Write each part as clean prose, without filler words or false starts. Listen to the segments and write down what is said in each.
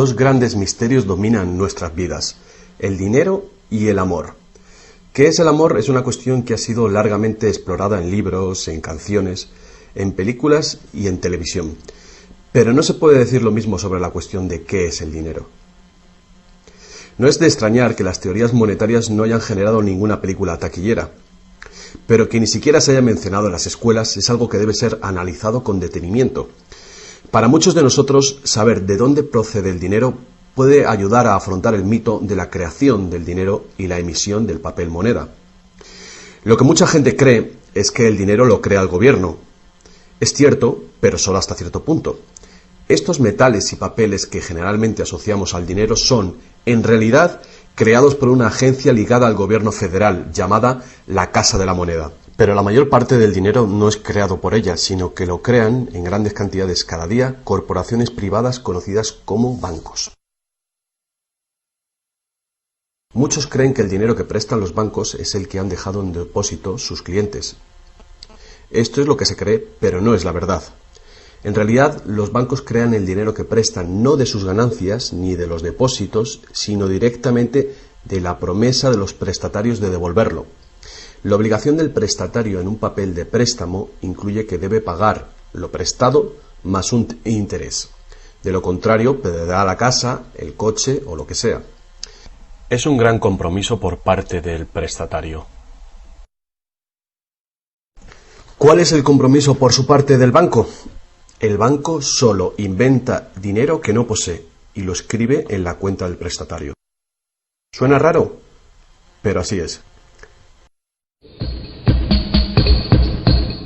dos grandes misterios dominan nuestras vidas: el dinero y el amor. ¿Qué es el amor? Es una cuestión que ha sido largamente explorada en libros, en canciones, en películas y en televisión. Pero no se puede decir lo mismo sobre la cuestión de qué es el dinero. No es de extrañar que las teorías monetarias no hayan generado ninguna película taquillera, pero que ni siquiera se haya mencionado en las escuelas es algo que debe ser analizado con detenimiento. Para muchos de nosotros, saber de dónde procede el dinero puede ayudar a afrontar el mito de la creación del dinero y la emisión del papel moneda. Lo que mucha gente cree es que el dinero lo crea el gobierno. Es cierto, pero solo hasta cierto punto. Estos metales y papeles que generalmente asociamos al dinero son, en realidad, creados por una agencia ligada al gobierno federal, llamada la Casa de la Moneda. Pero la mayor parte del dinero no es creado por ella, sino que lo crean en grandes cantidades cada día corporaciones privadas conocidas como bancos. Muchos creen que el dinero que prestan los bancos es el que han dejado en depósito sus clientes. Esto es lo que se cree, pero no es la verdad. En realidad, los bancos crean el dinero que prestan no de sus ganancias ni de los depósitos, sino directamente de la promesa de los prestatarios de devolverlo. La obligación del prestatario en un papel de préstamo incluye que debe pagar lo prestado más un interés. De lo contrario, perderá la casa, el coche o lo que sea. Es un gran compromiso por parte del prestatario. ¿Cuál es el compromiso por su parte del banco? El banco solo inventa dinero que no posee y lo escribe en la cuenta del prestatario. ¿Suena raro? Pero así es.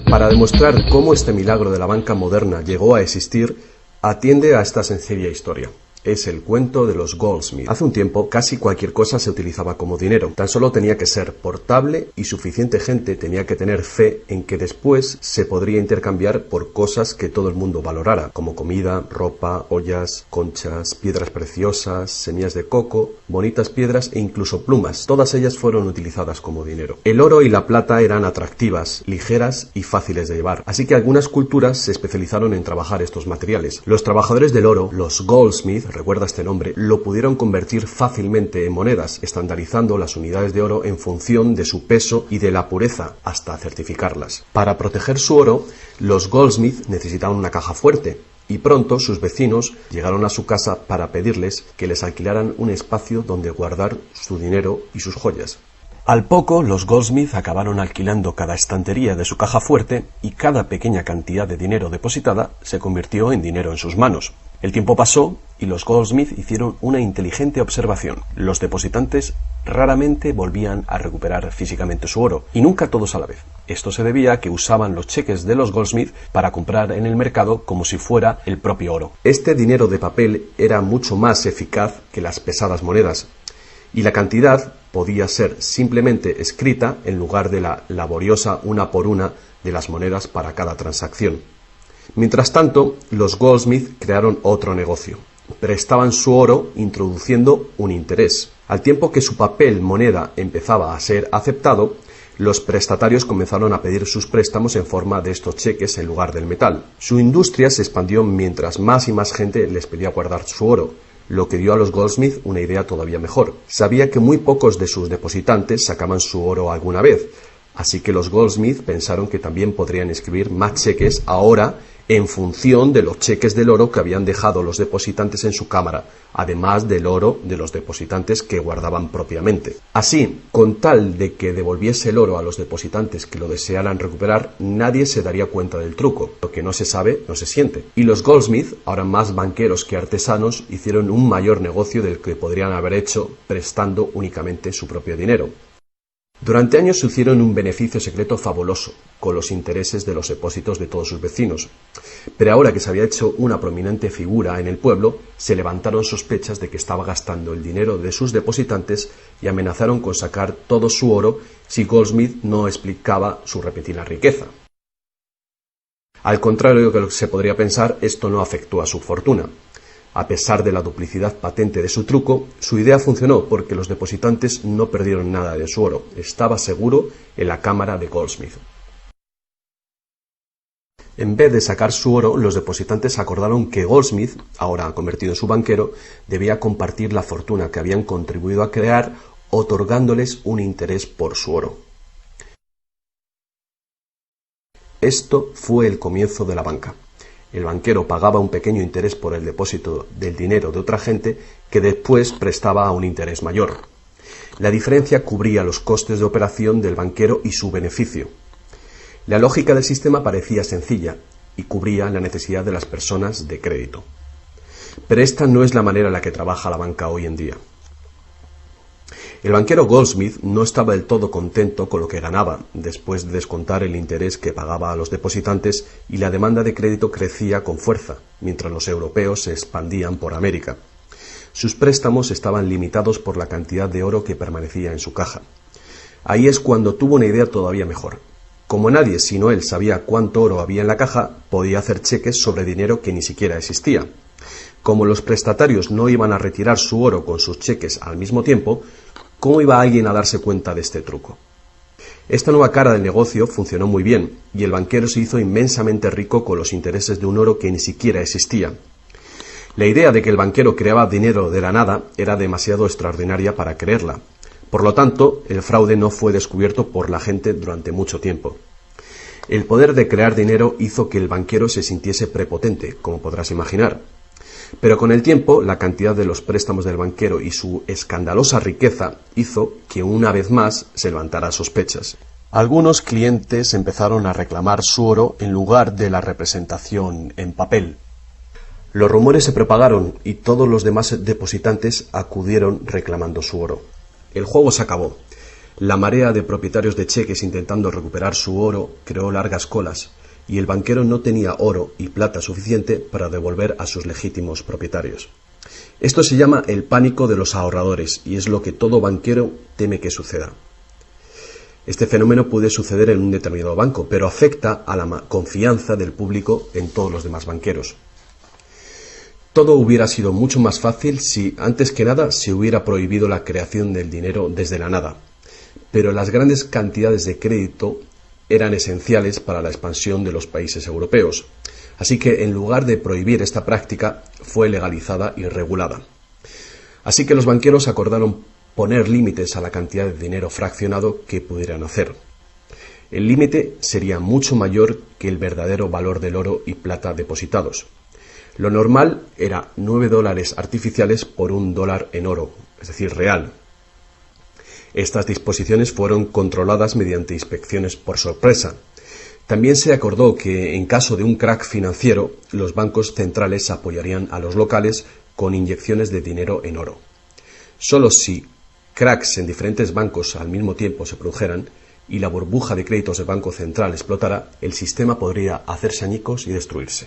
Para demostrar cómo este milagro de la banca moderna llegó a existir, atiende a esta sencilla historia. Es el cuento de los Goldsmith. Hace un tiempo casi cualquier cosa se utilizaba como dinero. Tan solo tenía que ser portable y suficiente gente tenía que tener fe en que después se podría intercambiar por cosas que todo el mundo valorara, como comida, ropa, ollas, conchas, piedras preciosas, semillas de coco, bonitas piedras e incluso plumas. Todas ellas fueron utilizadas como dinero. El oro y la plata eran atractivas, ligeras y fáciles de llevar, así que algunas culturas se especializaron en trabajar estos materiales. Los trabajadores del oro, los Goldsmith, recuerda este nombre, lo pudieron convertir fácilmente en monedas, estandarizando las unidades de oro en función de su peso y de la pureza, hasta certificarlas. Para proteger su oro, los Goldsmith necesitaban una caja fuerte, y pronto sus vecinos llegaron a su casa para pedirles que les alquilaran un espacio donde guardar su dinero y sus joyas. Al poco, los Goldsmith acabaron alquilando cada estantería de su caja fuerte y cada pequeña cantidad de dinero depositada se convirtió en dinero en sus manos. El tiempo pasó y los Goldsmith hicieron una inteligente observación. Los depositantes raramente volvían a recuperar físicamente su oro, y nunca todos a la vez. Esto se debía a que usaban los cheques de los Goldsmith para comprar en el mercado como si fuera el propio oro. Este dinero de papel era mucho más eficaz que las pesadas monedas, y la cantidad podía ser simplemente escrita en lugar de la laboriosa una por una de las monedas para cada transacción. Mientras tanto, los Goldsmith crearon otro negocio. Prestaban su oro introduciendo un interés. Al tiempo que su papel moneda empezaba a ser aceptado, los prestatarios comenzaron a pedir sus préstamos en forma de estos cheques en lugar del metal. Su industria se expandió mientras más y más gente les pedía guardar su oro, lo que dio a los Goldsmith una idea todavía mejor. Sabía que muy pocos de sus depositantes sacaban su oro alguna vez, así que los Goldsmith pensaron que también podrían escribir más cheques ahora en función de los cheques del oro que habían dejado los depositantes en su cámara, además del oro de los depositantes que guardaban propiamente. Así, con tal de que devolviese el oro a los depositantes que lo desearan recuperar, nadie se daría cuenta del truco. Lo que no se sabe, no se siente. Y los Goldsmith, ahora más banqueros que artesanos, hicieron un mayor negocio del que podrían haber hecho prestando únicamente su propio dinero. Durante años se hicieron un beneficio secreto fabuloso, con los intereses de los depósitos de todos sus vecinos. Pero ahora que se había hecho una prominente figura en el pueblo, se levantaron sospechas de que estaba gastando el dinero de sus depositantes y amenazaron con sacar todo su oro si Goldsmith no explicaba su repentina riqueza. Al contrario de lo que se podría pensar, esto no afectó a su fortuna. A pesar de la duplicidad patente de su truco, su idea funcionó porque los depositantes no perdieron nada de su oro. Estaba seguro en la cámara de Goldsmith. En vez de sacar su oro, los depositantes acordaron que Goldsmith, ahora convertido en su banquero, debía compartir la fortuna que habían contribuido a crear, otorgándoles un interés por su oro. Esto fue el comienzo de la banca. El banquero pagaba un pequeño interés por el depósito del dinero de otra gente que después prestaba a un interés mayor. La diferencia cubría los costes de operación del banquero y su beneficio. La lógica del sistema parecía sencilla y cubría la necesidad de las personas de crédito. Pero esta no es la manera en la que trabaja la banca hoy en día. El banquero Goldsmith no estaba del todo contento con lo que ganaba, después de descontar el interés que pagaba a los depositantes, y la demanda de crédito crecía con fuerza, mientras los europeos se expandían por América. Sus préstamos estaban limitados por la cantidad de oro que permanecía en su caja. Ahí es cuando tuvo una idea todavía mejor. Como nadie sino él sabía cuánto oro había en la caja, podía hacer cheques sobre dinero que ni siquiera existía. Como los prestatarios no iban a retirar su oro con sus cheques al mismo tiempo, ¿cómo iba alguien a darse cuenta de este truco? Esta nueva cara del negocio funcionó muy bien, y el banquero se hizo inmensamente rico con los intereses de un oro que ni siquiera existía. La idea de que el banquero creaba dinero de la nada era demasiado extraordinaria para creerla. Por lo tanto, el fraude no fue descubierto por la gente durante mucho tiempo. El poder de crear dinero hizo que el banquero se sintiese prepotente, como podrás imaginar. Pero con el tiempo, la cantidad de los préstamos del banquero y su escandalosa riqueza hizo que una vez más se levantara sospechas. Algunos clientes empezaron a reclamar su oro en lugar de la representación en papel. Los rumores se propagaron y todos los demás depositantes acudieron reclamando su oro. El juego se acabó. La marea de propietarios de cheques intentando recuperar su oro creó largas colas, y el banquero no tenía oro y plata suficiente para devolver a sus legítimos propietarios. Esto se llama el pánico de los ahorradores, y es lo que todo banquero teme que suceda. Este fenómeno puede suceder en un determinado banco, pero afecta a la confianza del público en todos los demás banqueros. Todo hubiera sido mucho más fácil si, antes que nada, se hubiera prohibido la creación del dinero desde la nada. Pero las grandes cantidades de crédito eran esenciales para la expansión de los países europeos. Así que, en lugar de prohibir esta práctica, fue legalizada y regulada. Así que los banqueros acordaron poner límites a la cantidad de dinero fraccionado que pudieran hacer. El límite sería mucho mayor que el verdadero valor del oro y plata depositados. Lo normal era $9 artificiales por $1 en oro, es decir, real. Estas disposiciones fueron controladas mediante inspecciones por sorpresa. También se acordó que, en caso de un crack financiero, los bancos centrales apoyarían a los locales con inyecciones de dinero en oro. Solo si cracks en diferentes bancos al mismo tiempo se produjeran y la burbuja de créditos del Banco Central explotara, el sistema podría hacerse añicos y destruirse.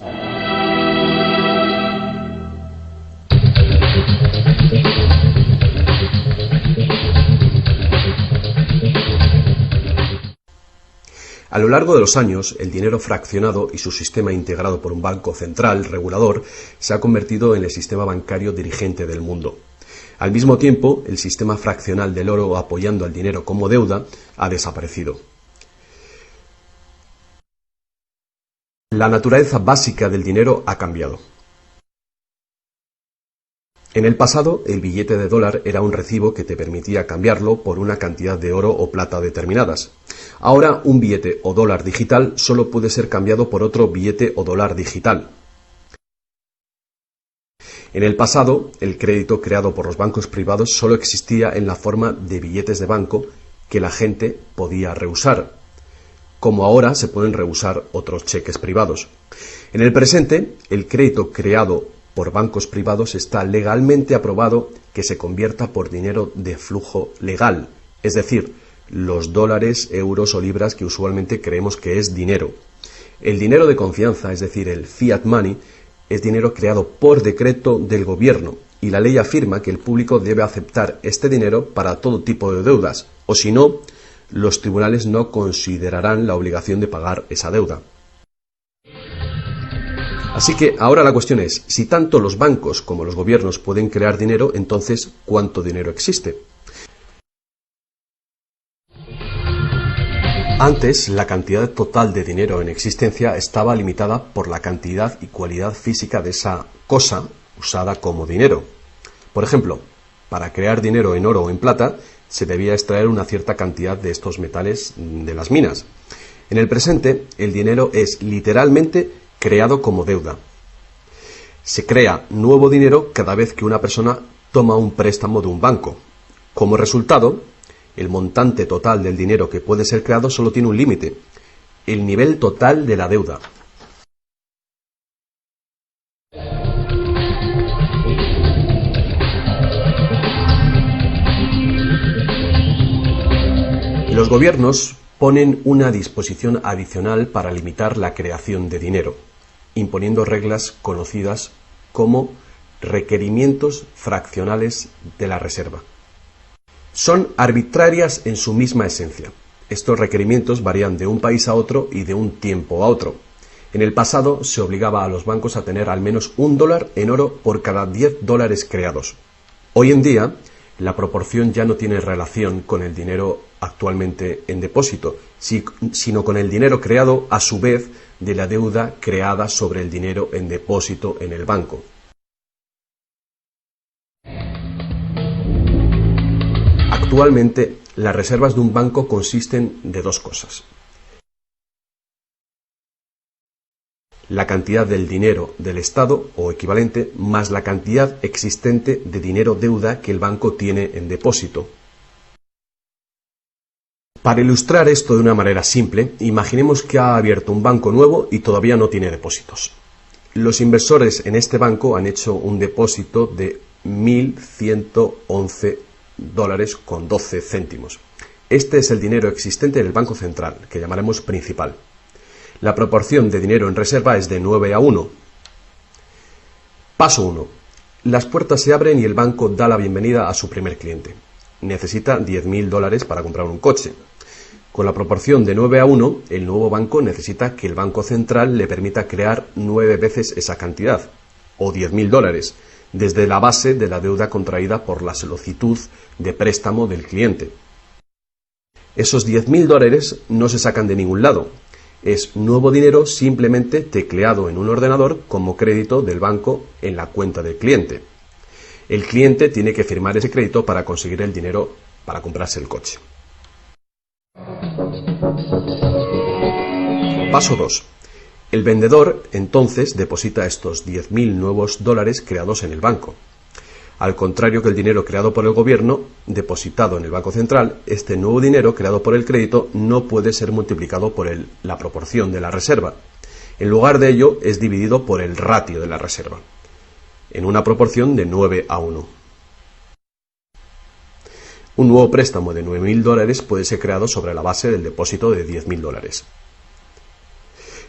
A lo largo de los años, el dinero fraccionado y su sistema integrado por un banco central regulador se ha convertido en el sistema bancario dirigente del mundo. Al mismo tiempo, el sistema fraccional del oro apoyando al dinero como deuda ha desaparecido. La naturaleza básica del dinero ha cambiado. En el pasado, el billete de dólar era un recibo que te permitía cambiarlo por una cantidad de oro o plata determinadas. Ahora, un billete o dólar digital solo puede ser cambiado por otro billete o dólar digital. En el pasado, el crédito creado por los bancos privados solo existía en la forma de billetes de banco que la gente podía rehusar, como ahora se pueden rehusar otros cheques privados. En el presente, el crédito creado por bancos privados está legalmente aprobado que se convierta por dinero de flujo legal, es decir, los dólares, euros o libras que usualmente creemos que es dinero. El dinero de confianza, es decir, el fiat money, es dinero creado por decreto del gobierno, y la ley afirma que el público debe aceptar este dinero para todo tipo de deudas, o si no, los tribunales no considerarán la obligación de pagar esa deuda. Así que ahora la cuestión es, si tanto los bancos como los gobiernos pueden crear dinero, entonces, ¿cuánto dinero existe? Antes, la cantidad total de dinero en existencia estaba limitada por la cantidad y cualidad física de esa cosa usada como dinero. Por ejemplo, para crear dinero en oro o en plata, se debía extraer una cierta cantidad de estos metales de las minas. En el presente, el dinero es literalmente creado como deuda. Se crea nuevo dinero cada vez que una persona toma un préstamo de un banco. Como resultado, el montante total del dinero que puede ser creado solo tiene un límite: el nivel total de la deuda. Los gobiernos ponen una disposición adicional para limitar la creación de dinero, imponiendo reglas conocidas como requerimientos fraccionales de la reserva. Son arbitrarias en su misma esencia. Estos requerimientos varían de un país a otro y de un tiempo a otro. En el pasado se obligaba a los bancos a tener al menos $1 en oro por cada $10 creados. Hoy en día, la proporción ya no tiene relación con el dinero actualmente en depósito, sino con el dinero creado a su vez de la deuda creada sobre el dinero en depósito en el banco. Actualmente, las reservas de un banco consisten de dos cosas: la cantidad del dinero del Estado o equivalente más la cantidad existente de dinero deuda que el banco tiene en depósito. Para ilustrar esto de una manera simple, imaginemos que ha abierto un banco nuevo y todavía no tiene depósitos. Los inversores en este banco han hecho un depósito de $1.111,12. Este es el dinero existente en el Banco Central, que llamaremos principal. La proporción de dinero en reserva es de 9:1. Paso 1. Las puertas se abren y el banco da la bienvenida a su primer cliente. Necesita $10.000 para comprar un coche. Con la proporción de 9:1, el nuevo banco necesita que el Banco Central le permita crear 9 veces esa cantidad, o $10.000, desde la base de la deuda contraída por la solicitud de préstamo del cliente. Esos $10.000 no se sacan de ningún lado. Es nuevo dinero simplemente tecleado en un ordenador como crédito del banco en la cuenta del cliente. El cliente tiene que firmar ese crédito para conseguir el dinero para comprarse el coche. Paso 2. El vendedor entonces deposita estos 10.000 nuevos dólares creados en el banco. Al contrario que el dinero creado por el gobierno, depositado en el Banco Central, este nuevo dinero creado por el crédito no puede ser multiplicado por la proporción de la reserva. En lugar de ello, es dividido por el ratio de la reserva, en una proporción de 9:1. Un nuevo préstamo de $9.000 puede ser creado sobre la base del depósito de $10.000.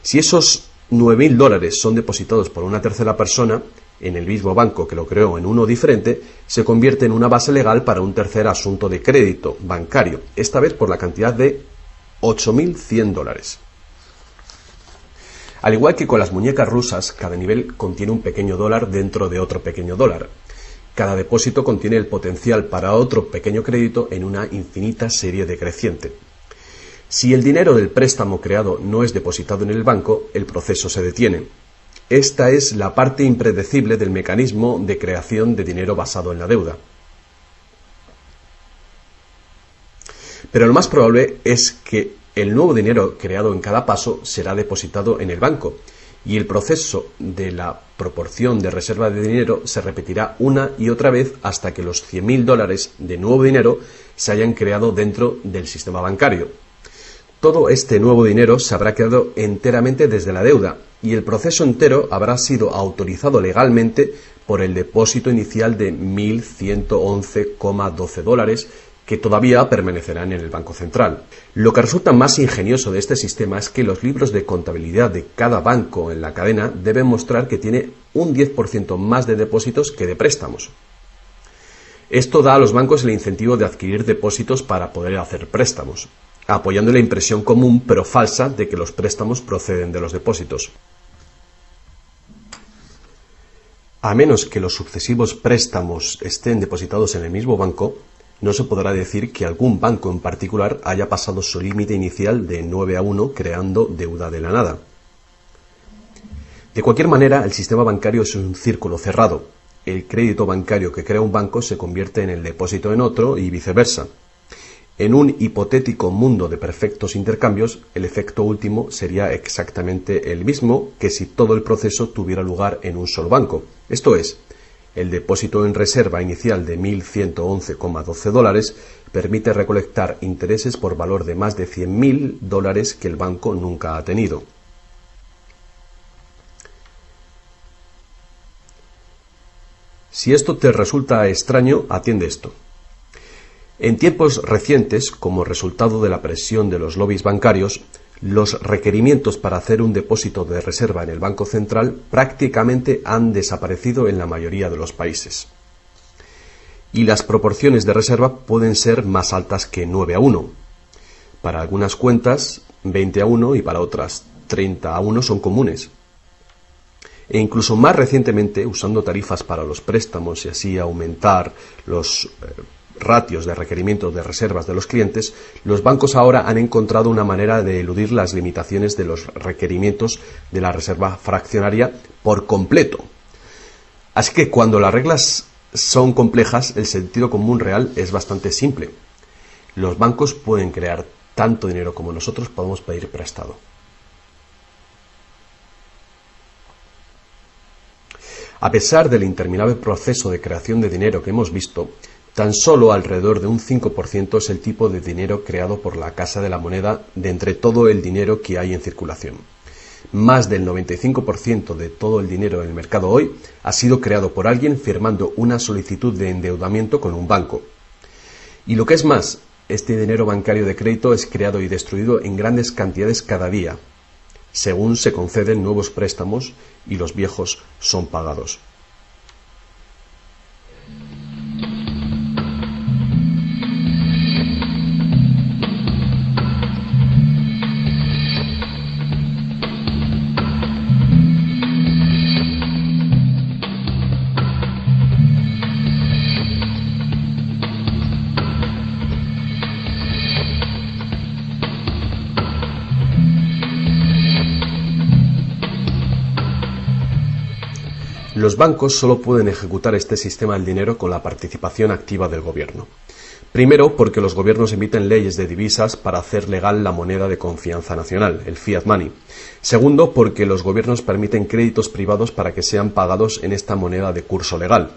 Si esos $9.000 son depositados por una tercera persona en el mismo banco que lo creó en uno diferente, se convierte en una base legal para un tercer asunto de crédito bancario, esta vez por la cantidad de $8.100. Al igual que con las muñecas rusas, cada nivel contiene un pequeño dólar dentro de otro pequeño dólar. Cada depósito contiene el potencial para otro pequeño crédito en una infinita serie decreciente. Si el dinero del préstamo creado no es depositado en el banco, el proceso se detiene. Esta es la parte impredecible del mecanismo de creación de dinero basado en la deuda. Pero lo más probable es que el nuevo dinero creado en cada paso será depositado en el banco, y el proceso de la proporción de reserva de dinero se repetirá una y otra vez hasta que los $100.000 de nuevo dinero se hayan creado dentro del sistema bancario. Todo este nuevo dinero se habrá creado enteramente desde la deuda, y el proceso entero habrá sido autorizado legalmente por el depósito inicial de $1.111,12 que todavía permanecerán en el Banco Central. Lo que resulta más ingenioso de este sistema es que los libros de contabilidad de cada banco en la cadena deben mostrar que tiene un 10% más de depósitos que de préstamos. Esto da a los bancos el incentivo de adquirir depósitos para poder hacer préstamos, apoyando la impresión común pero falsa de que los préstamos proceden de los depósitos. A menos que los sucesivos préstamos estén depositados en el mismo banco, no se podrá decir que algún banco en particular haya pasado su límite inicial de 9-1 creando deuda de la nada. De cualquier manera, el sistema bancario es un círculo cerrado. El crédito bancario que crea un banco se convierte en el depósito en otro y viceversa. En un hipotético mundo de perfectos intercambios, el efecto último sería exactamente el mismo que si todo el proceso tuviera lugar en un solo banco. Esto es, el depósito en reserva inicial de $1.111,12 permite recolectar intereses por valor de más de $100.000 que el banco nunca ha tenido. Si esto te resulta extraño, atiende esto. En tiempos recientes, como resultado de la presión de los lobbies bancarios, los requerimientos para hacer un depósito de reserva en el Banco Central prácticamente han desaparecido en la mayoría de los países. Y las proporciones de reserva pueden ser más altas que 9-1. Para algunas cuentas, 20-1 y para otras, 30-1 son comunes. E incluso más recientemente, usando tarifas para los préstamos y así aumentar los ratios de requerimientos de reservas de los clientes, los bancos ahora han encontrado una manera de eludir las limitaciones de los requerimientos de la reserva fraccionaria por completo. Así que cuando las reglas son complejas, el sentido común real es bastante simple. Los bancos pueden crear tanto dinero como nosotros podemos pedir prestado. A pesar del interminable proceso de creación de dinero que hemos visto, tan solo alrededor de un 5% es el tipo de dinero creado por la Casa de la Moneda de entre todo el dinero que hay en circulación. Más del 95% de todo el dinero en el mercado hoy ha sido creado por alguien firmando una solicitud de endeudamiento con un banco. Y lo que es más, este dinero bancario de crédito es creado y destruido en grandes cantidades cada día, según se conceden nuevos préstamos y los viejos son pagados. Los bancos solo pueden ejecutar este sistema del dinero con la participación activa del gobierno. Primero, porque los gobiernos emiten leyes de divisas para hacer legal la moneda de confianza nacional, el fiat money. Segundo, porque los gobiernos permiten créditos privados para que sean pagados en esta moneda de curso legal.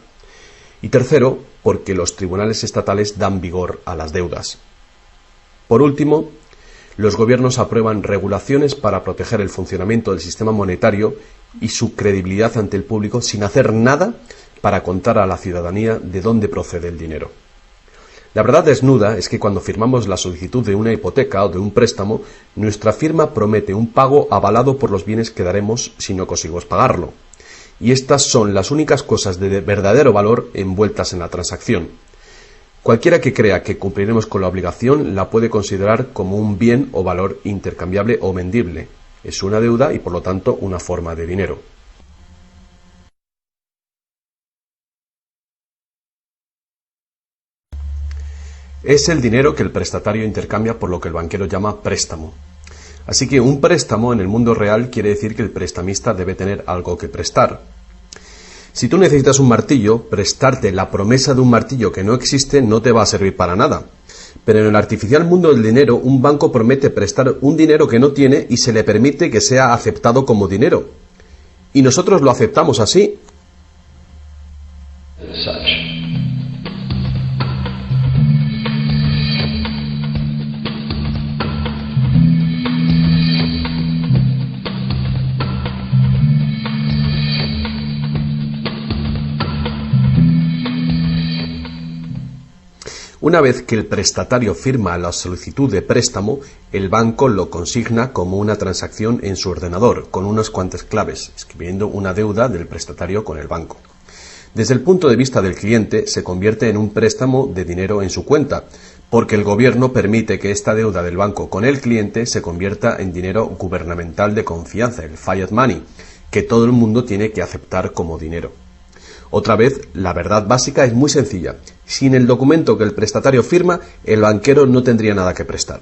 Y tercero, porque los tribunales estatales dan vigor a las deudas. Por último, los gobiernos aprueban regulaciones para proteger el funcionamiento del sistema monetario y su credibilidad ante el público sin hacer nada para contar a la ciudadanía de dónde procede el dinero. La verdad desnuda es que cuando firmamos la solicitud de una hipoteca o de un préstamo, nuestra firma promete un pago avalado por los bienes que daremos si no conseguimos pagarlo. Y estas son las únicas cosas de verdadero valor envueltas en la transacción. Cualquiera que crea que cumpliremos con la obligación la puede considerar como un bien o valor intercambiable o vendible. Es una deuda y por lo tanto una forma de dinero. Es el dinero que el prestatario intercambia por lo que el banquero llama préstamo. Así que un préstamo en el mundo real quiere decir que el prestamista debe tener algo que prestar. Si tú necesitas un martillo, prestarte la promesa de un martillo que no existe no te va a servir para nada. Pero en el artificial mundo del dinero, un banco promete prestar un dinero que no tiene y se le permite que sea aceptado como dinero. Y nosotros lo aceptamos así. Una vez que el prestatario firma la solicitud de préstamo, el banco lo consigna como una transacción en su ordenador, con unas cuantas claves, escribiendo una deuda del prestatario con el banco. Desde el punto de vista del cliente, se convierte en un préstamo de dinero en su cuenta, porque el gobierno permite que esta deuda del banco con el cliente se convierta en dinero gubernamental de confianza, el fiat money, que todo el mundo tiene que aceptar como dinero. Otra vez, la verdad básica es muy sencilla. Sin el documento que el prestatario firma, el banquero no tendría nada que prestar.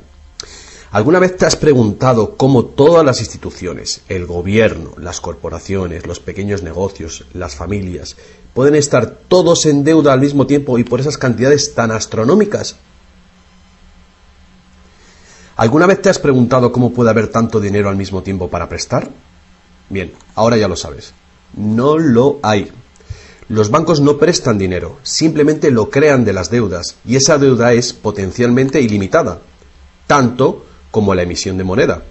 ¿Alguna vez te has preguntado cómo todas las instituciones, el gobierno, las corporaciones, los pequeños negocios, las familias, pueden estar todos en deuda al mismo tiempo y por esas cantidades tan astronómicas? ¿Alguna vez te has preguntado cómo puede haber tanto dinero al mismo tiempo para prestar? Bien, ahora ya lo sabes. No lo hay. Los bancos no prestan dinero, simplemente lo crean de las deudas, y esa deuda es potencialmente ilimitada, tanto como la emisión de moneda.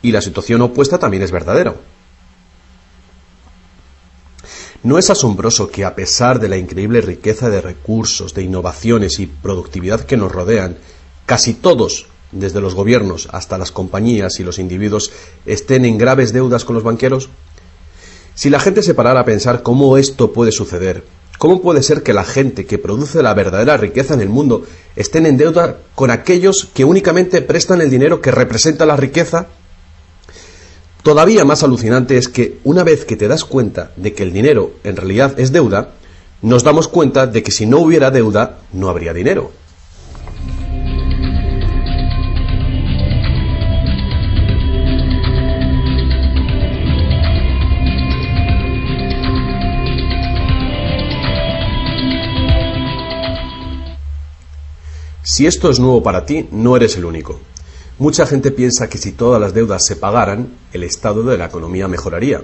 Y la situación opuesta también es verdadera. ¿No es asombroso que a pesar de la increíble riqueza de recursos, de innovaciones y productividad que nos rodean, casi todos, desde los gobiernos hasta las compañías y los individuos, estén en graves deudas con los banqueros? Si la gente se parara a pensar cómo esto puede suceder, ¿cómo puede ser que la gente que produce la verdadera riqueza en el mundo estén en deuda con aquellos que únicamente prestan el dinero que representa la riqueza? Todavía más alucinante es que una vez que te das cuenta de que el dinero en realidad es deuda, nos damos cuenta de que si no hubiera deuda, no habría dinero. Si esto es nuevo para ti, no eres el único. Mucha gente piensa que si todas las deudas se pagaran, el estado de la economía mejoraría.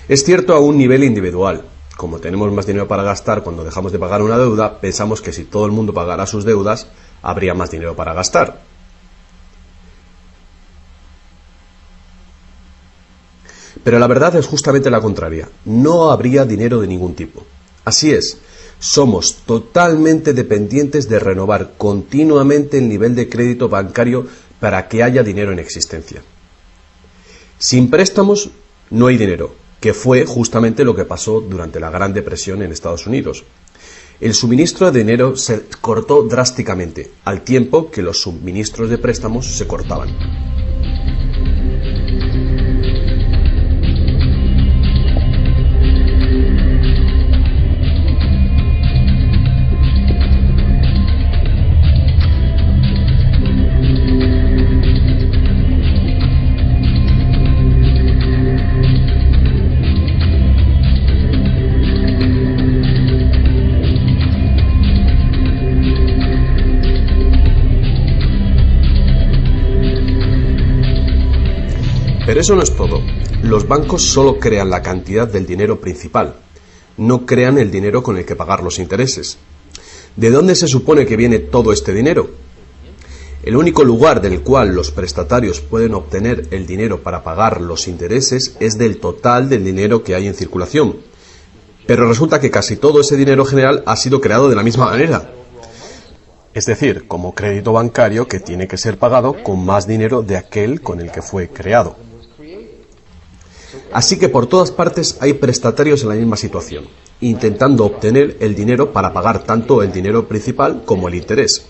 Es cierto a un nivel individual. Como tenemos más dinero para gastar cuando dejamos de pagar una deuda, pensamos que si todo el mundo pagara sus deudas, habría más dinero para gastar. Pero la verdad es justamente la contraria. No habría dinero de ningún tipo. Así es. Somos totalmente dependientes de renovar continuamente el nivel de crédito bancario para que haya dinero en existencia. Sin préstamos no hay dinero, que fue justamente lo que pasó durante la Gran Depresión en Estados Unidos. El suministro de dinero se cortó drásticamente, al tiempo que los suministros de préstamos se cortaban. Pero eso no es todo. Los bancos solo crean la cantidad del dinero principal, no crean el dinero con el que pagar los intereses. ¿De dónde se supone que viene todo este dinero? El único lugar del cual los prestatarios pueden obtener el dinero para pagar los intereses es del total del dinero que hay en circulación. Pero resulta que casi todo ese dinero general ha sido creado de la misma manera. Es decir, como crédito bancario que tiene que ser pagado con más dinero de aquel con el que fue creado. Así que por todas partes hay prestatarios en la misma situación, intentando obtener el dinero para pagar tanto el dinero principal como el interés.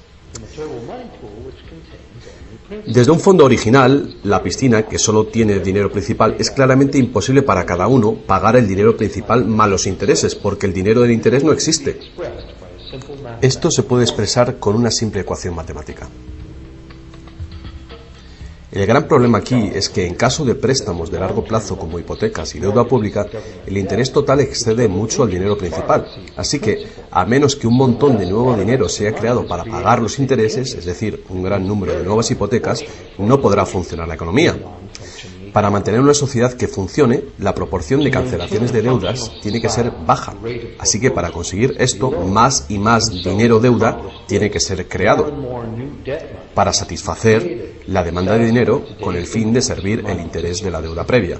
Desde un fondo original, la piscina, que solo tiene dinero principal, es claramente imposible para cada uno pagar el dinero principal más los intereses, porque el dinero del interés no existe. Esto se puede expresar con una simple ecuación matemática. El gran problema aquí es que en caso de préstamos de largo plazo como hipotecas y deuda pública, el interés total excede mucho al dinero principal. Así que, a menos que un montón de nuevo dinero sea creado para pagar los intereses, es decir, un gran número de nuevas hipotecas, no podrá funcionar la economía. Para mantener una sociedad que funcione, la proporción de cancelaciones de deudas tiene que ser baja. Así que para conseguir esto, más y más dinero deuda tiene que ser creado para satisfacer la demanda de dinero con el fin de servir el interés de la deuda previa.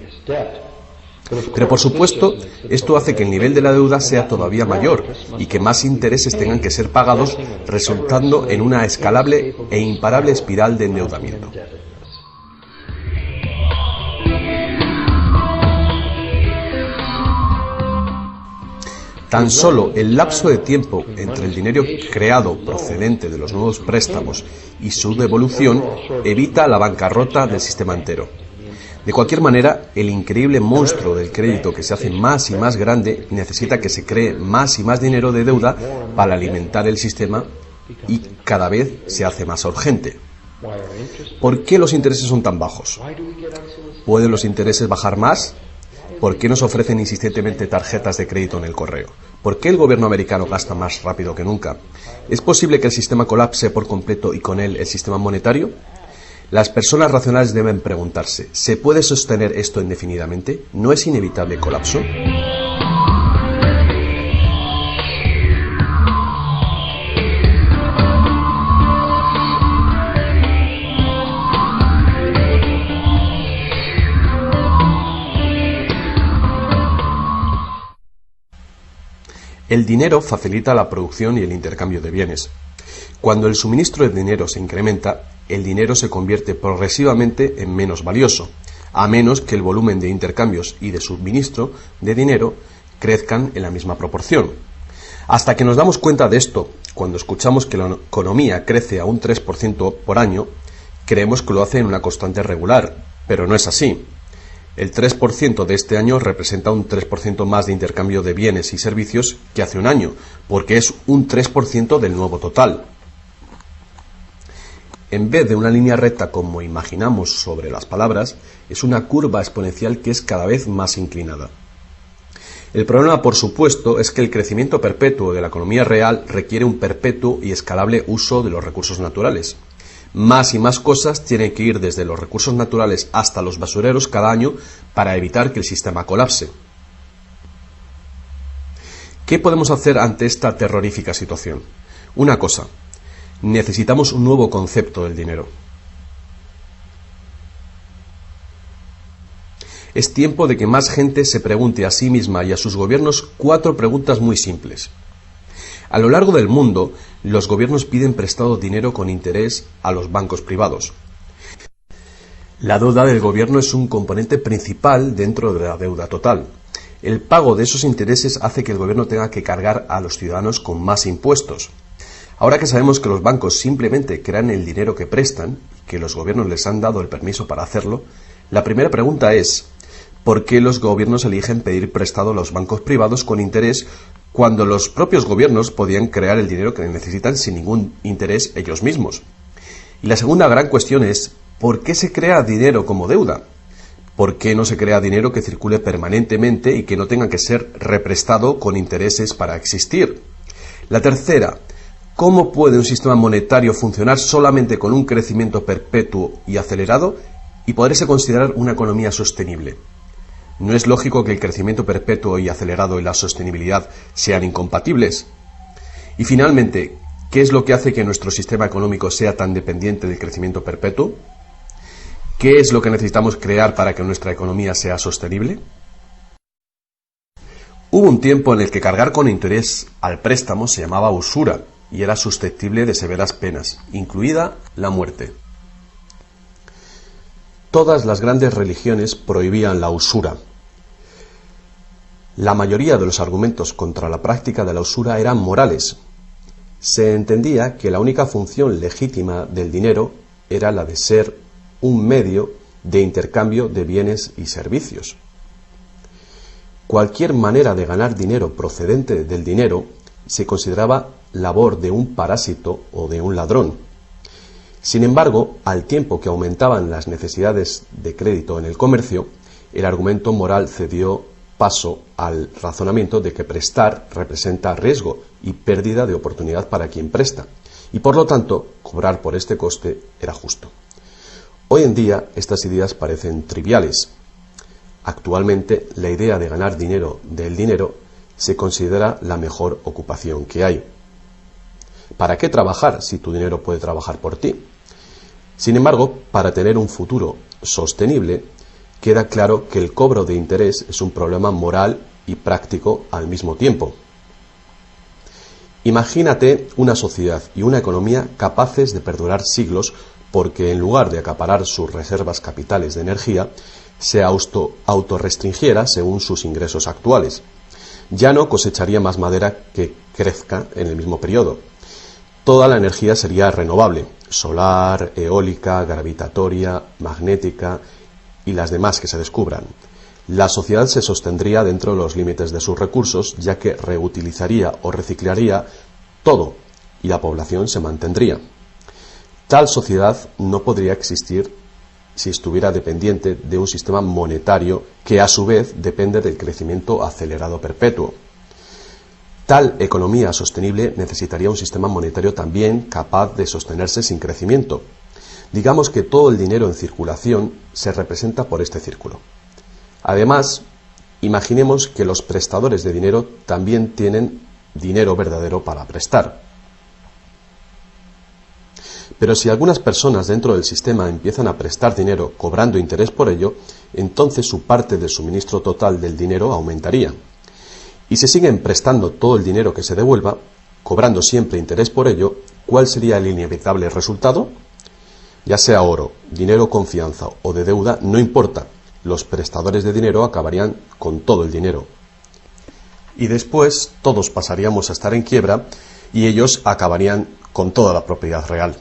Pero por supuesto, esto hace que el nivel de la deuda sea todavía mayor y que más intereses tengan que ser pagados, resultando en una escalable e imparable espiral de endeudamiento. Tan solo el lapso de tiempo entre el dinero creado procedente de los nuevos préstamos y su devolución evita la bancarrota del sistema entero. De cualquier manera, el increíble monstruo del crédito que se hace más y más grande necesita que se cree más y más dinero de deuda para alimentar el sistema y cada vez se hace más urgente. ¿Por qué los intereses son tan bajos? ¿Pueden los intereses bajar más? ¿Por qué nos ofrecen insistentemente tarjetas de crédito en el correo? ¿Por qué el gobierno americano gasta más rápido que nunca? ¿Es posible que el sistema colapse por completo y con él el sistema monetario? Las personas racionales deben preguntarse, ¿se puede sostener esto indefinidamente? ¿No es inevitable el colapso? El dinero facilita la producción y el intercambio de bienes. Cuando el suministro de dinero se incrementa, el dinero se convierte progresivamente en menos valioso, a menos que el volumen de intercambios y de suministro de dinero crezcan en la misma proporción. Hasta que nos damos cuenta de esto, cuando escuchamos que la economía crece a un 3% por año, creemos que lo hace en una constante regular, pero no es así. El 3% de este año representa un 3% más de intercambio de bienes y servicios que hace un año, porque es un 3% del nuevo total. En vez de una línea recta como imaginamos sobre las palabras, es una curva exponencial que es cada vez más inclinada. El problema, por supuesto, es que el crecimiento perpetuo de la economía real requiere un perpetuo y escalable uso de los recursos naturales. Más y más cosas tienen que ir desde los recursos naturales hasta los basureros cada año para evitar que el sistema colapse. ¿Qué podemos hacer ante esta terrorífica situación? Una cosa, necesitamos un nuevo concepto del dinero. Es tiempo de que más gente se pregunte a sí misma y a sus gobiernos 4 preguntas muy simples. A lo largo del mundo, los gobiernos piden prestado dinero con interés a los bancos privados. La deuda del gobierno es un componente principal dentro de la deuda total. El pago de esos intereses hace que el gobierno tenga que cargar a los ciudadanos con más impuestos. Ahora que sabemos que los bancos simplemente crean el dinero que prestan y que los gobiernos les han dado el permiso para hacerlo, la primera pregunta es ¿por qué los gobiernos eligen pedir prestado a los bancos privados con interés cuando los propios gobiernos podían crear el dinero que necesitan sin ningún interés ellos mismos? Y la segunda gran cuestión es ¿por qué se crea dinero como deuda? ¿Por qué no se crea dinero que circule permanentemente y que no tenga que ser represtado con intereses para existir? La tercera, ¿cómo puede un sistema monetario funcionar solamente con un crecimiento perpetuo y acelerado y poderse considerar una economía sostenible? ¿No es lógico que el crecimiento perpetuo y acelerado y la sostenibilidad sean incompatibles? Y finalmente, ¿qué es lo que hace que nuestro sistema económico sea tan dependiente del crecimiento perpetuo? ¿Qué es lo que necesitamos crear para que nuestra economía sea sostenible? Hubo un tiempo en el que cargar con interés al préstamo se llamaba usura y era susceptible de severas penas, incluida la muerte. Todas las grandes religiones prohibían la usura. La mayoría de los argumentos contra la práctica de la usura eran morales. Se entendía que la única función legítima del dinero era la de ser un medio de intercambio de bienes y servicios. Cualquier manera de ganar dinero procedente del dinero se consideraba labor de un parásito o de un ladrón. Sin embargo, al tiempo que aumentaban las necesidades de crédito en el comercio, el argumento moral cedió paso al razonamiento de que prestar representa riesgo y pérdida de oportunidad para quien presta, y por lo tanto, cobrar por este coste era justo. Hoy en día, estas ideas parecen triviales. Actualmente, la idea de ganar dinero del dinero se considera la mejor ocupación que hay. ¿Para qué trabajar si tu dinero puede trabajar por ti? Sin embargo, para tener un futuro sostenible, queda claro que el cobro de interés es un problema moral y práctico al mismo tiempo. Imagínate una sociedad y una economía capaces de perdurar siglos porque en lugar de acaparar sus reservas capitales de energía, se autorrestringiera según sus ingresos actuales. Ya no cosecharía más madera que crezca en el mismo periodo. Toda la energía sería renovable, solar, eólica, gravitatoria, magnética, y las demás que se descubran. La sociedad se sostendría dentro de los límites de sus recursos, ya que reutilizaría o reciclaría todo y la población se mantendría. Tal sociedad no podría existir si estuviera dependiente de un sistema monetario que a su vez depende del crecimiento acelerado perpetuo. Tal economía sostenible necesitaría un sistema monetario también capaz de sostenerse sin crecimiento. Digamos que todo el dinero en circulación se representa por este círculo. Además, imaginemos que los prestadores de dinero también tienen dinero verdadero para prestar. Pero si algunas personas dentro del sistema empiezan a prestar dinero cobrando interés por ello, entonces su parte del suministro total del dinero aumentaría. Y si siguen prestando todo el dinero que se devuelva, cobrando siempre interés por ello, ¿cuál sería el inevitable resultado? Ya sea oro, dinero, confianza o de deuda, no importa, los prestadores de dinero acabarían con todo el dinero. Y después todos pasaríamos a estar en quiebra y ellos acabarían con toda la propiedad real.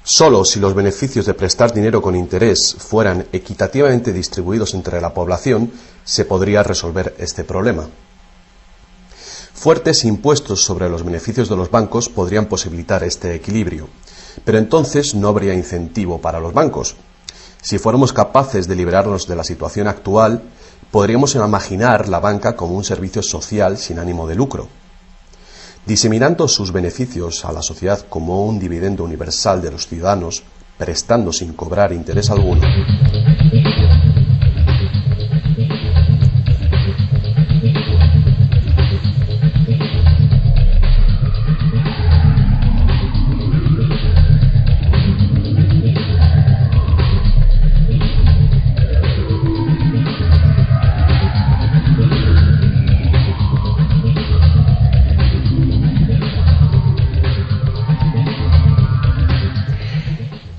Solo si los beneficios de prestar dinero con interés fueran equitativamente distribuidos entre la población, se podría resolver este problema. Fuertes impuestos sobre los beneficios de los bancos podrían posibilitar este equilibrio, pero entonces no habría incentivo para los bancos. Si fuéramos capaces de liberarnos de la situación actual, podríamos imaginar la banca como un servicio social sin ánimo de lucro. Diseminando sus beneficios a la sociedad como un dividendo universal de los ciudadanos, prestando sin cobrar interés alguno.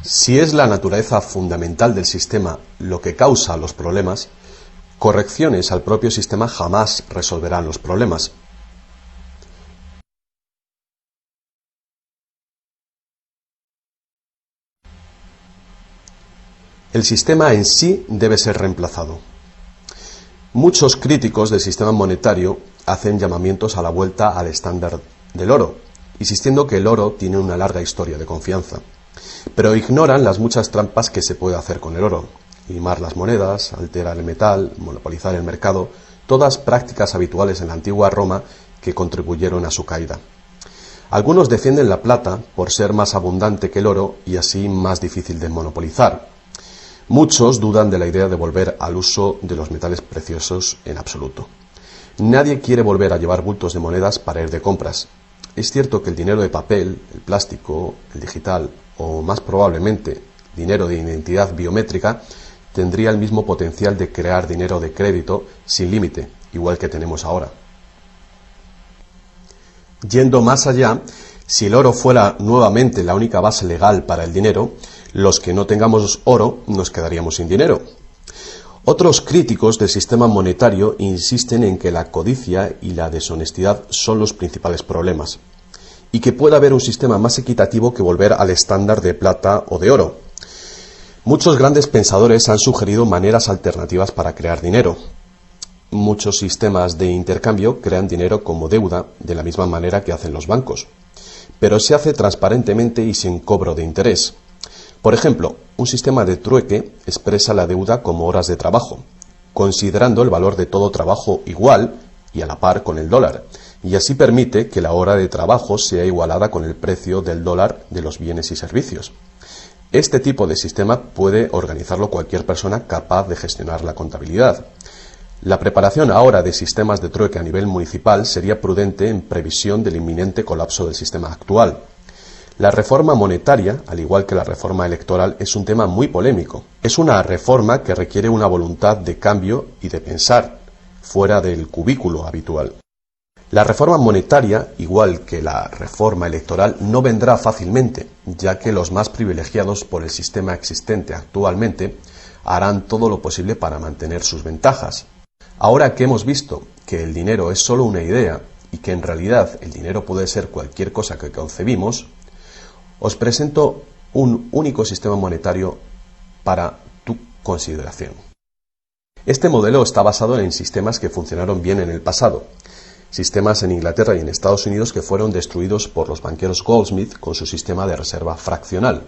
Si es la naturaleza fundamental del sistema lo que causa los problemas, correcciones al propio sistema jamás resolverán los problemas. El sistema en sí debe ser reemplazado. Muchos críticos del sistema monetario hacen llamamientos a la vuelta al estándar del oro, insistiendo que el oro tiene una larga historia de confianza. Pero ignoran las muchas trampas que se puede hacer con el oro: limar las monedas, alterar el metal, monopolizar el mercado, todas prácticas habituales en la antigua Roma que contribuyeron a su caída. Algunos defienden la plata por ser más abundante que el oro y así más difícil de monopolizar. Muchos dudan de la idea de volver al uso de los metales preciosos en absoluto. Nadie quiere volver a llevar bultos de monedas para ir de compras. Es cierto que el dinero de papel, el plástico, el digital o más probablemente dinero de identidad biométrica tendría el mismo potencial de crear dinero de crédito sin límite, igual que tenemos ahora. Yendo más allá, si el oro fuera nuevamente la única base legal para el dinero, los que no tengamos oro nos quedaríamos sin dinero. Otros críticos del sistema monetario insisten en que la codicia y la deshonestidad son los principales problemas, y que puede haber un sistema más equitativo que volver al estándar de plata o de oro. Muchos grandes pensadores han sugerido maneras alternativas para crear dinero. Muchos sistemas de intercambio crean dinero como deuda de la misma manera que hacen los bancos, pero se hace transparentemente y sin cobro de interés. Por ejemplo, un sistema de trueque expresa la deuda como horas de trabajo, considerando el valor de todo trabajo igual y a la par con el dólar, y así permite que la hora de trabajo sea igualada con el precio del dólar de los bienes y servicios. Este tipo de sistema puede organizarlo cualquier persona capaz de gestionar la contabilidad. La preparación ahora de sistemas de trueque a nivel municipal sería prudente en previsión del inminente colapso del sistema actual. La reforma monetaria, al igual que la reforma electoral, es un tema muy polémico. Es una reforma que requiere una voluntad de cambio y de pensar, fuera del cubículo habitual. La reforma monetaria, igual que la reforma electoral, no vendrá fácilmente, ya que los más privilegiados por el sistema existente actualmente harán todo lo posible para mantener sus ventajas. Ahora que hemos visto que el dinero es solo una idea y que en realidad el dinero puede ser cualquier cosa que concebimos, os presento un único sistema monetario para tu consideración. Este modelo está basado en sistemas que funcionaron bien en el pasado, sistemas en Inglaterra y en Estados Unidos que fueron destruidos por los banqueros Goldsmith con su sistema de reserva fraccional.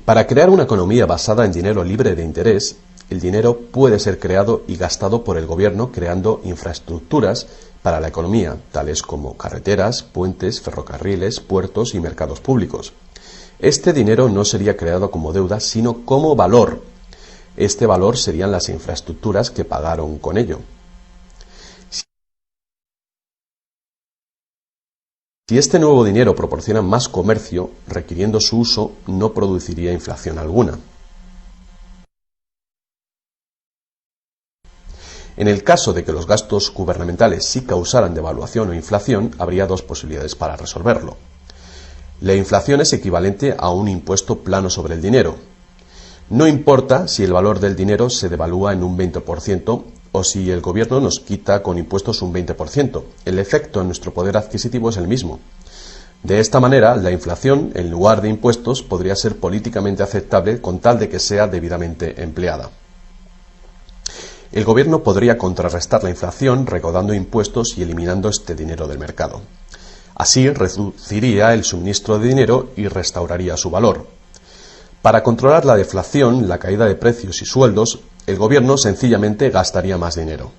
Para crear una economía basada en dinero libre de interés, el dinero puede ser creado y gastado por el gobierno creando infraestructuras para la economía, tales como carreteras, puentes, ferrocarriles, puertos y mercados públicos. Este dinero no sería creado como deuda, sino como valor. Este valor serían las infraestructuras que pagaron con ello. Si este nuevo dinero proporciona más comercio, requiriendo su uso, no produciría inflación alguna. En el caso de que los gastos gubernamentales sí causaran devaluación o inflación, habría dos posibilidades para resolverlo. La inflación es equivalente a un impuesto plano sobre el dinero. No importa si el valor del dinero se devalúa en un 20% o si el gobierno nos quita con impuestos un 20%. El efecto en nuestro poder adquisitivo es el mismo. De esta manera, la inflación, en lugar de impuestos, podría ser políticamente aceptable con tal de que sea debidamente empleada. El gobierno podría contrarrestar la inflación recaudando impuestos y eliminando este dinero del mercado. Así reduciría el suministro de dinero y restauraría su valor. Para controlar la deflación, la caída de precios y sueldos, el gobierno sencillamente gastaría más dinero.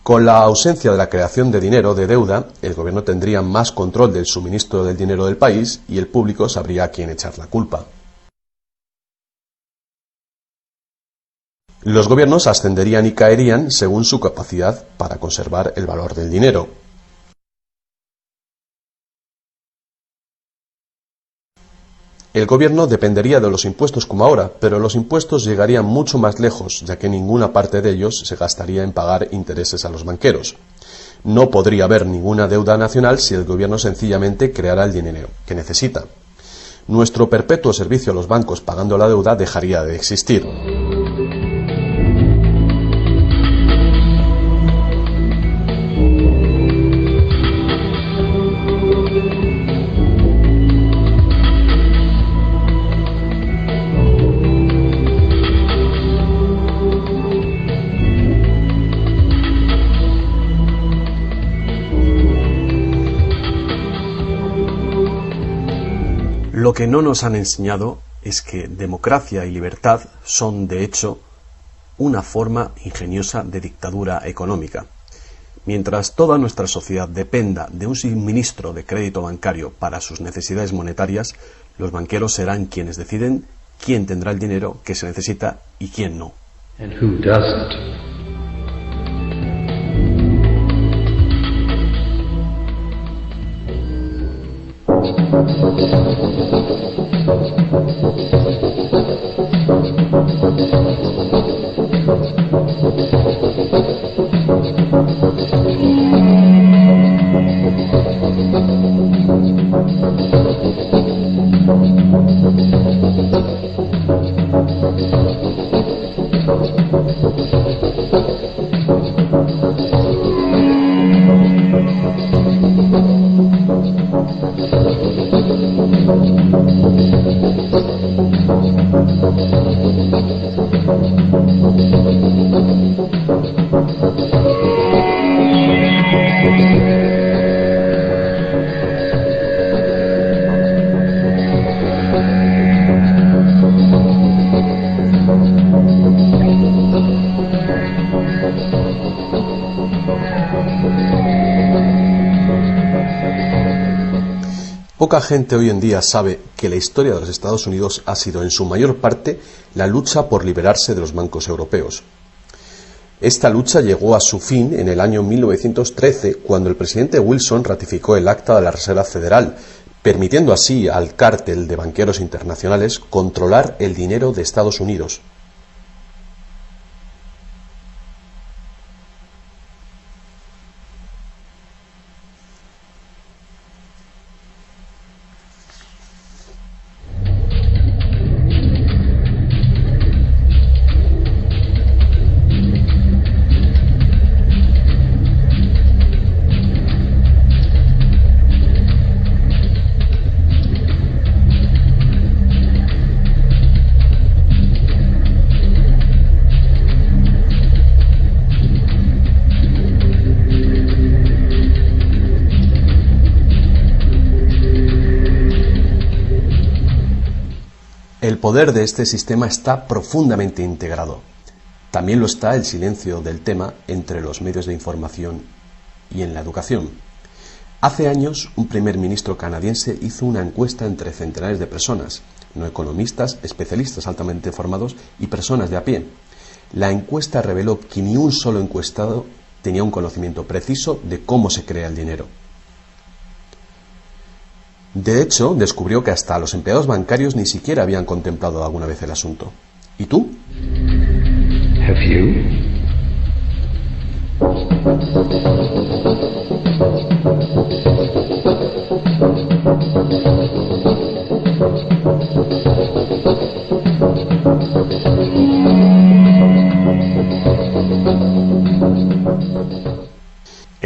Con la ausencia de la creación de dinero de deuda, el gobierno tendría más control del suministro del dinero del país y el público sabría a quién echar la culpa. Los gobiernos ascenderían y caerían según su capacidad para conservar el valor del dinero. El gobierno dependería de los impuestos como ahora, pero los impuestos llegarían mucho más lejos, ya que ninguna parte de ellos se gastaría en pagar intereses a los banqueros. No podría haber ninguna deuda nacional si el gobierno sencillamente creara el dinero que necesita. Nuestro perpetuo servicio a los bancos pagando la deuda dejaría de existir. Lo que no nos han enseñado es que democracia y libertad son, de hecho, una forma ingeniosa de dictadura económica. Mientras toda nuestra sociedad dependa de un suministro de crédito bancario para sus necesidades monetarias, los banqueros serán quienes deciden quién tendrá el dinero que se necesita y quién no. And who doesn't? Poca gente hoy en día sabe que la historia de los Estados Unidos ha sido en su mayor parte la lucha por liberarse de los bancos europeos. Esta lucha llegó a su fin en el año 1913, cuando el presidente Wilson ratificó el Acta de la Reserva Federal, permitiendo así al cártel de banqueros internacionales controlar el dinero de Estados Unidos. El poder de este sistema está profundamente integrado. También lo está el silencio del tema entre los medios de información y en la educación. Hace años, un primer ministro canadiense hizo una encuesta entre centenares de personas, no economistas, especialistas altamente formados y personas de a pie. La encuesta reveló que ni un solo encuestado tenía un conocimiento preciso de cómo se crea el dinero. De hecho, descubrió que hasta los empleados bancarios ni siquiera habían contemplado alguna vez el asunto. ¿Y tú? Have you?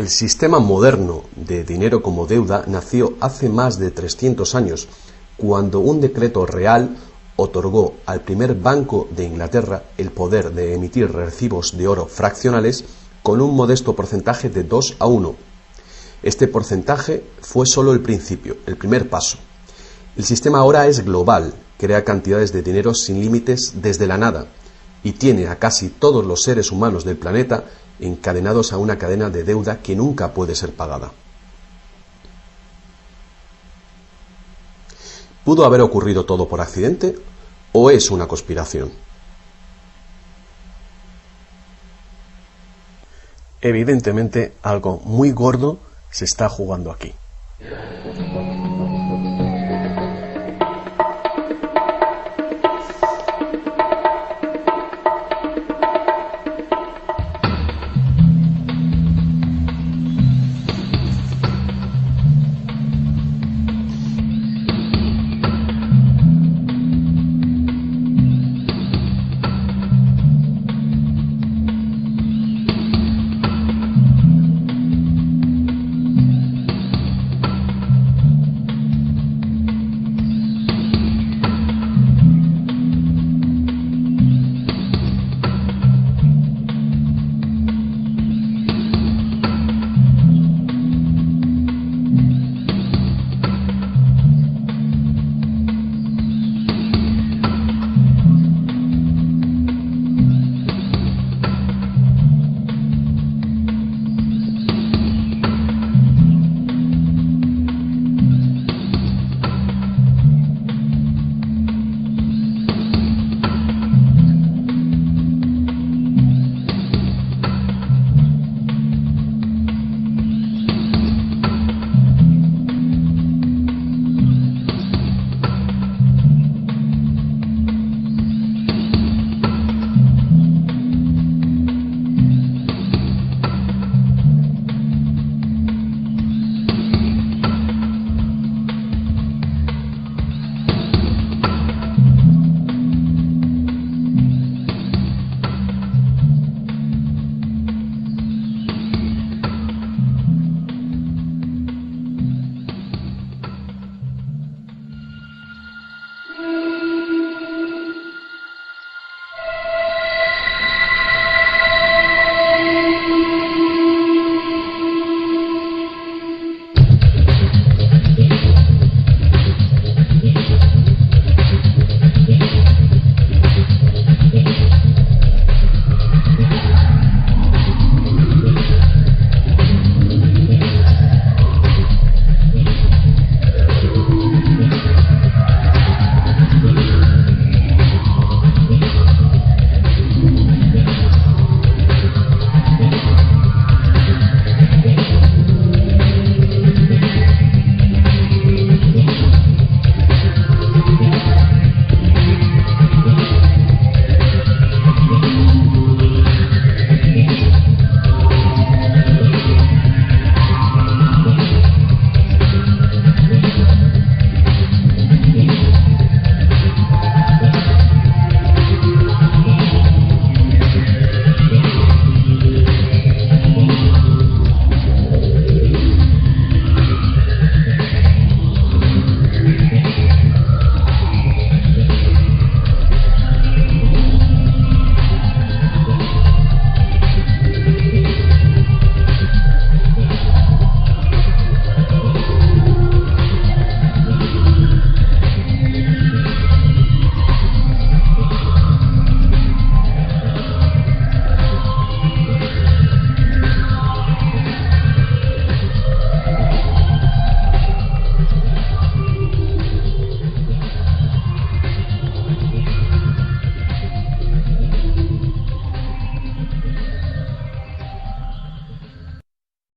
El sistema moderno de dinero como deuda nació hace más de 300 años, cuando un decreto real otorgó al primer Banco de Inglaterra el poder de emitir recibos de oro fraccionales con un modesto porcentaje de 2:1. Este porcentaje fue solo el principio, el primer paso. El sistema ahora es global, crea cantidades de dinero sin límites desde la nada y tiene a casi todos los seres humanos del planeta encadenados a una cadena de deuda que nunca puede ser pagada. ¿Pudo haber ocurrido todo por accidente o es una conspiración? Evidentemente, algo muy gordo se está jugando aquí.